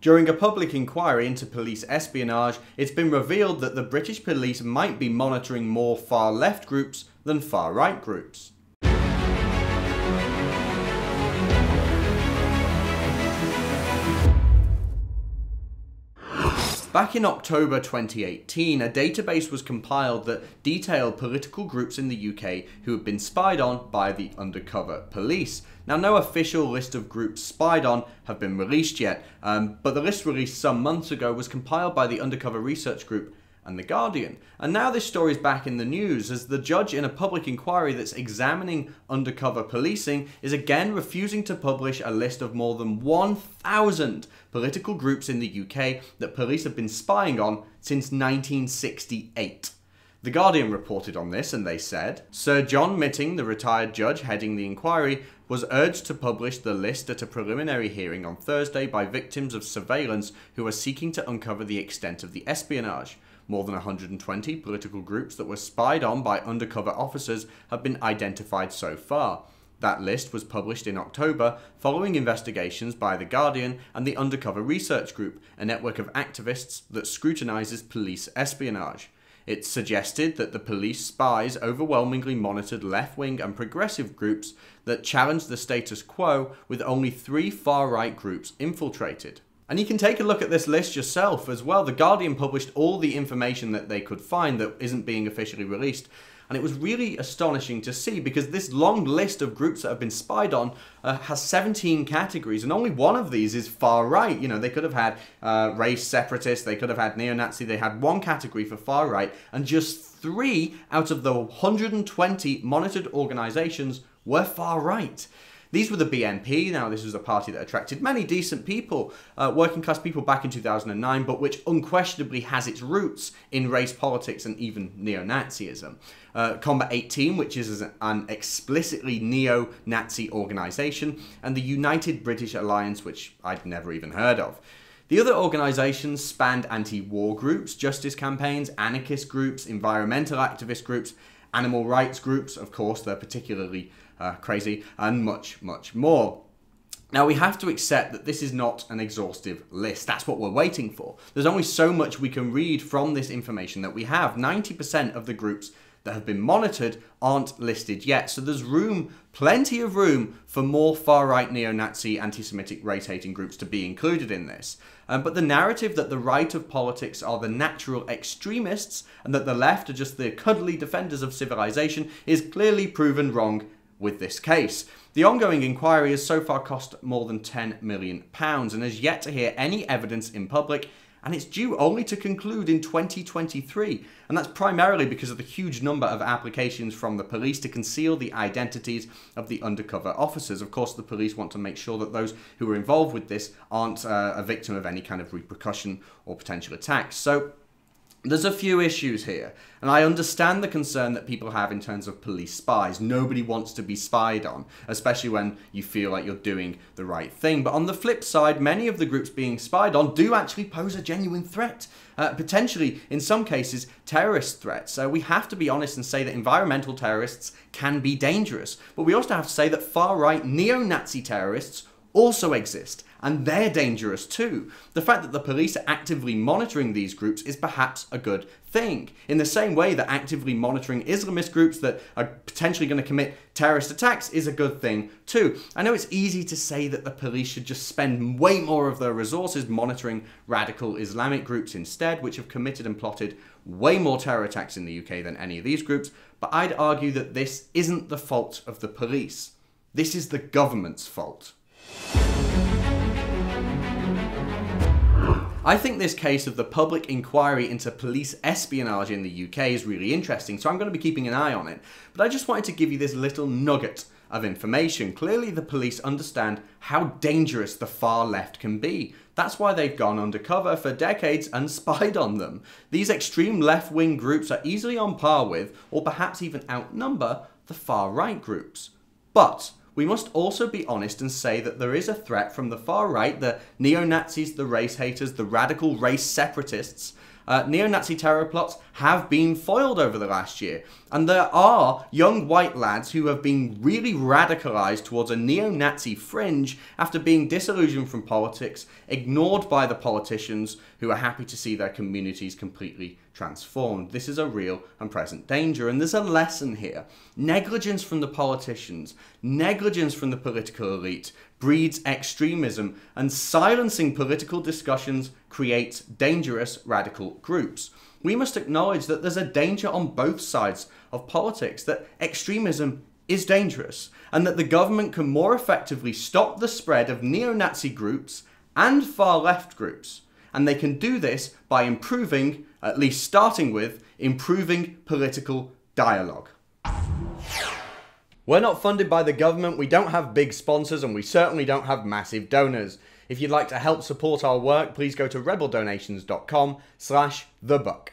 During a public inquiry into police espionage, it's been revealed that the British police might be monitoring more far-left groups than far-right groups. Back in October 2018, a database was compiled that detailed political groups in the UK who had been spied on by the undercover police. Now, no official list of groups spied on have been released yet, but the list released some months ago was compiled by the undercover research group and The Guardian. And now this story is back in the news as the judge in a public inquiry that's examining undercover policing is again refusing to publish a list of more than 1,000 political groups in the UK that police have been spying on since 1968. The Guardian reported on this and they said, Sir John Mitting, the retired judge heading the inquiry, was urged to publish the list at a preliminary hearing on Thursday by victims of surveillance who are seeking to uncover the extent of the espionage. More than 120 political groups that were spied on by undercover officers have been identified so far. That list was published in October following investigations by The Guardian and the Undercover Research Group, a network of activists that scrutinises police espionage. It suggested that the police spies overwhelmingly monitored left-wing and progressive groups that challenged the status quo, with only 3 far-right groups infiltrated. And you can take a look at this list yourself as well. The Guardian published all the information that they could find that isn't being officially released. And it was really astonishing to see because this long list of groups that have been spied on has 17 categories, and only one of these is far right. You know, they could have had race separatists, they could have had neo-Nazi, they had one category for far right, and just 3 out of the 120 monitored organisations were far right. These were the BNP. Now, this was a party that attracted many decent people, working class people back in 2009, but which unquestionably has its roots in race politics and even neo-Nazism. Combat 18, which is an explicitly neo-Nazi organisation, and the United British Alliance, which I'd never even heard of. The other organisations spanned anti-war groups, justice campaigns, anarchist groups, environmental activist groups, animal rights groups, of course, they're particularly crazy, and much, much more. Now, we have to accept that this is not an exhaustive list. That's what we're waiting for. There's only so much we can read from this information that we have. 90% of the groups that have been monitored aren't listed yet, so there's room, plenty of room, for more far-right neo-Nazi, anti-Semitic, race-hating groups to be included in this. But the narrative that the right of politics are the natural extremists and that the left are just the cuddly defenders of civilization is clearly proven wrong with this case. The ongoing inquiry has so far cost more than £10 million and has yet to hear any evidence in public, and it's due only to conclude in 2023, and that's primarily because of the huge number of applications from the police to conceal the identities of the undercover officers. Of course, the police want to make sure that those who are involved with this aren't a victim of any kind of repercussion or potential attacks. So there's a few issues here, and I understand the concern that people have in terms of police spies. Nobody wants to be spied on, especially when you feel like you're doing the right thing. But on the flip side, many of the groups being spied on do actually pose a genuine threat. Potentially, in some cases, terrorist threats. We have to be honest and say that environmental terrorists can be dangerous. But we also have to say that far-right neo-Nazi terrorists also exist, and they're dangerous too. The fact that the police are actively monitoring these groups is perhaps a good thing, in the same way that actively monitoring Islamist groups that are potentially going to commit terrorist attacks is a good thing too. I know it's easy to say that the police should just spend way more of their resources monitoring radical Islamic groups instead, which have committed and plotted way more terror attacks in the UK than any of these groups, but I'd argue that this isn't the fault of the police. This is the government's fault. I think this case of the public inquiry into police espionage in the UK is really interesting, so I'm going to be keeping an eye on it. But I just wanted to give you this little nugget of information. Clearly the police understand how dangerous the far left can be. That's why they've gone undercover for decades and spied on them. These extreme left-wing groups are easily on par with, or perhaps even outnumber, the far-right groups. But we must also be honest and say that there is a threat from the far right, the neo-Nazis, the race haters, the radical race separatists, neo-Nazi terror plots have been foiled over the last year. And there are young white lads who have been really radicalized towards a neo-Nazi fringe after being disillusioned from politics, ignored by the politicians who are happy to see their communities completely transformed. This is a real and present danger, and there's a lesson here. Negligence from the politicians, negligence from the political elite breeds extremism, and silencing political discussions creates dangerous radical groups. We must acknowledge that there's a danger on both sides of politics, that extremism is dangerous, and that the government can more effectively stop the spread of neo-Nazi groups and far-left groups. And they can do this by improving, at least starting with, improving political dialogue. We're not funded by the government, we don't have big sponsors, and we certainly don't have massive donors. If you'd like to help support our work, please go to rebeldonations.com/thebuck.